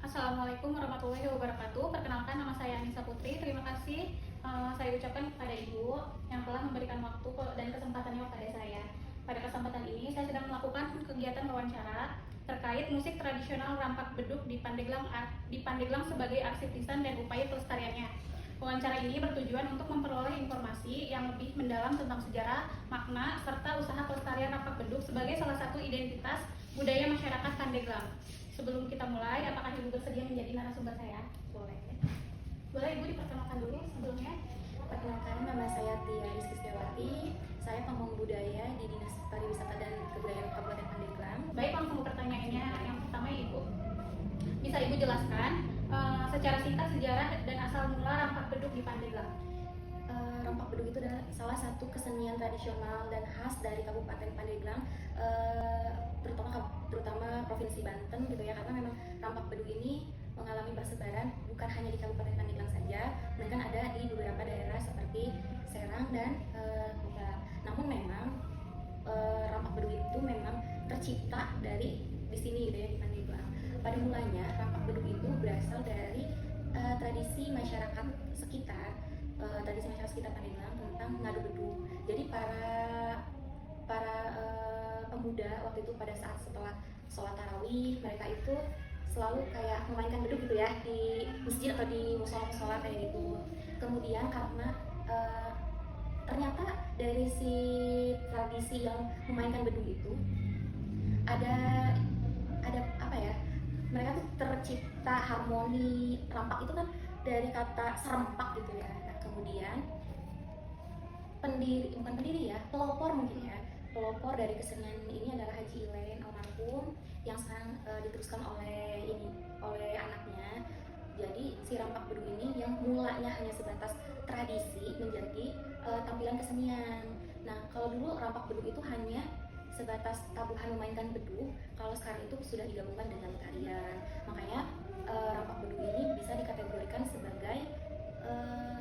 Assalamualaikum warahmatullahi wabarakatuh. Perkenalkan, nama saya Anissa Putri. Terima kasih saya ucapkan kepada Ibu yang telah memberikan waktu dan kesempatannya kepada saya. Pada kesempatan ini saya sedang melakukan kegiatan wawancara terkait musik tradisional Rampak Beduk di Pandeglang sebagai arsip lisan dan upaya pelestariannya. Wawancara ini bertujuan untuk memperoleh informasi yang lebih mendalam tentang sejarah, makna, serta usaha pelestarian Rampak Beduk sebagai salah satu identitas budaya masyarakat Pandeglang. Sebelum kita mulai, apakah Ibu bersedia menjadi narasumber saya? Boleh. Boleh Ibu diperkenalkan dulu sebelumnya? Perkenalkan, nama saya Tia Rizky Setiawati. Saya pembawa budaya di Dinas Pariwisata dan Kebudayaan Kabupaten Pandeglang. Baik, langsung ke pertanyaannya. Yang pertama Ibu, bisa Ibu jelaskan secara singkat sejarah dan asal mula Rampak Beduk di Pandeglang? Rampak Beduk itu adalah salah satu kesenian tradisional dan khas dari Kabupaten Pandeglang, terutama Provinsi Banten gitu ya, karena memang Rampak Beduk ini mengalami persebaran bukan hanya di Kabupaten Pandeglang saja, melainkan ada di beberapa daerah seperti Serang dan Kuta. Namun memang Rampak Beduk itu memang tercipta dari di sini gitu ya, di Pandeglang. Pada mulanya Rampak Beduk itu berasal dari tradisi masyarakat sekitar Pandeglang tentang ngadu beduk. Jadi para pemuda waktu itu pada saat setelah sholat tarawih, mereka itu selalu kayak memainkan beduk gitu ya di masjid atau di musola kayak gitu. Kemudian karena ternyata dari si tradisi yang memainkan beduk itu ada apa ya, mereka tuh tercipta harmoni. Rampak itu kan dari kata serempak gitu ya. Nah, kemudian pelopor mungkin ya, pelopor dari kesenian ini adalah Haji Ilen almarhum yang sekarang diteruskan oleh anaknya. Jadi si Rampak Beduk ini yang mulanya hanya sebatas tradisi menjadi tampilan kesenian. Nah, kalau dulu Rampak Beduk itu hanya sebatas tabuhan memainkan beduk, kalau sekarang itu sudah digabungkan dengan tarian. Makanya Rampak Beduk ini bisa dikategorikan sebagai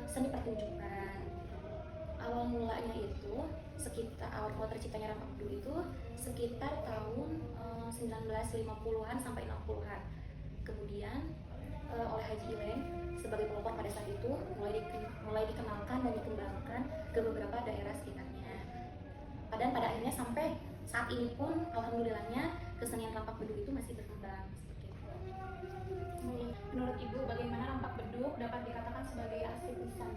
seni pertunjukan. Awal mulanya itu awal mula terciptanya Rampak Beduk itu sekitar tahun 1950-an sampai 60-an. Kemudian oleh Haji Ilen sebagai pelopor pada saat itu mulai dikenalkan dan dikembangkan ke beberapa daerah sekitarnya. Dan pada akhirnya sampai saat ini pun alhamdulillahnya kesenian Rampak Beduk itu masih berkembang seperti itu. Menurut Ibu, bagaimana Rampak Beduk dapat dikatakan sebagai arsip lisan?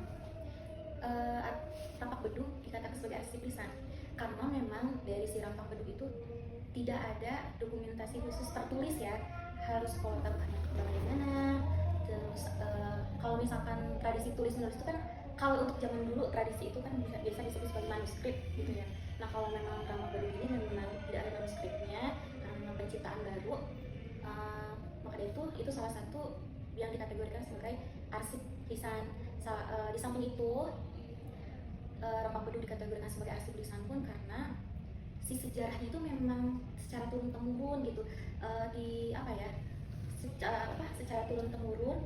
Rampak Beduk dikatakan sebagai arsip lisan karena memang dari si Rampak Beduk itu tidak ada dokumentasi khusus tertulis ya, harus sekolah taruhannya bagaimana. Terus kalau misalkan tradisi tulis menulis itu kan, kalau untuk zaman dulu tradisi itu kan biasa disebut sebagai manuskrip gitu ya. Nah, kalau memang Rampak Beduk ini memang tidak ada manuskripnya karena memang penciptaan baru, maka itu salah satu yang dikategorikan sebagai arsip lisan. Di samping itu Rampak Beduk dikategorikan sebagai arsip lisan pun karena si sejarahnya itu memang secara turun temurun gitu, secara turun temurun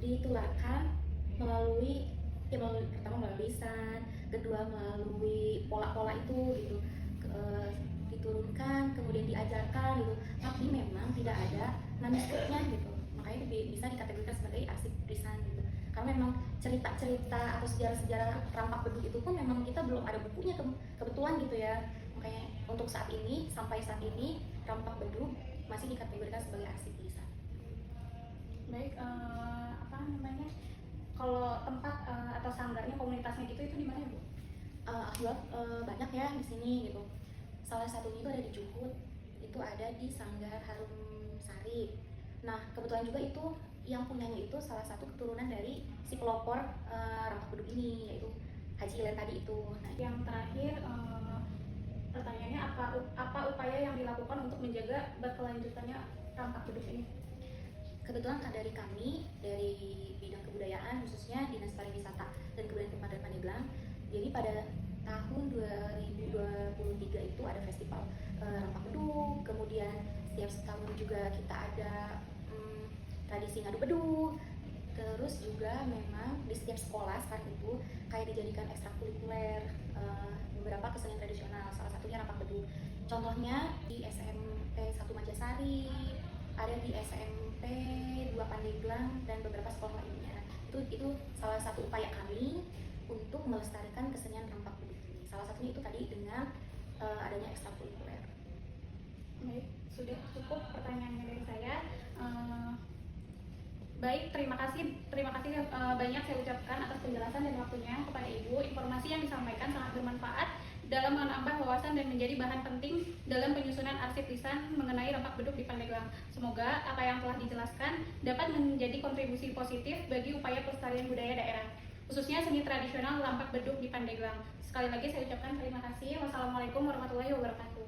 ditularkan melalui pertama melalui lisan, kedua melalui pola-pola itu gitu, diturunkan kemudian diajarkan gitu, tapi memang tidak ada manuskripnya gitu, makanya bisa dikategorikan sebagai arsip lisan gitu. Karena memang cerita-cerita atau sejarah-sejarah Rampak Beduk itu pun memang kita belum ada bukunya kebetulan gitu ya. Makanya untuk sampai saat ini Rampak Beduk masih dikategorikan sebagai arsip lisan. Baik, kalau tempat atau sanggarnya, komunitasnya gitu itu di mana Bu? Banyak ya di sini gitu. Salah satunya itu ada di Juhud, itu ada di Sanggar Harum Sari. Nah, kebetulan juga itu yang punyanya itu salah satu keturunan dari si pelopor Rampak Beduk ini, yaitu Haji Ilen tadi itu. Nah, yang terakhir pertanyaannya, apa upaya yang dilakukan untuk menjaga berkelanjutannya Rampak Beduk ini? Kebetulan dari kami, dari bidang kebudayaan khususnya Dinas Pariwisata dan Kebudayaan Kabupaten Pandeglang, jadi pada tahun 2023 itu ada festival Rampak Beduk, kemudian setiap tahun juga kita ada tradisi ngadu beduk. Terus juga memang di setiap sekolah sekarang itu kayak dijadikan ekstrakurikuler beberapa kesenian tradisional, salah satunya Rampak Beduk. Contohnya di SMP 1 Majasari, ada di SMP Lomba Pandeglang dan beberapa sekolah lainnya. Itu salah satu upaya kami untuk melestarikan kesenian rampak beduk ini. Salah satunya itu tadi dengan adanya ekstrakurikuler. Baik, sudah cukup pertanyaannya dari saya. Baik, terima kasih banyak saya ucapkan atas penjelasan dan waktunya kepada Ibu. Informasi yang disampaikan sangat bermanfaat dalam menambah wawasan dan menjadi bahan penting dalam penyusunan arsip lisan mengenai rampak beduk di Pandeglang. Semoga apa yang telah dijelaskan dapat menjadi kontribusi positif bagi upaya pelestarian budaya daerah, khususnya seni tradisional rampak beduk di Pandeglang. Sekali lagi saya ucapkan terima kasih. Wassalamualaikum warahmatullahi wabarakatuh.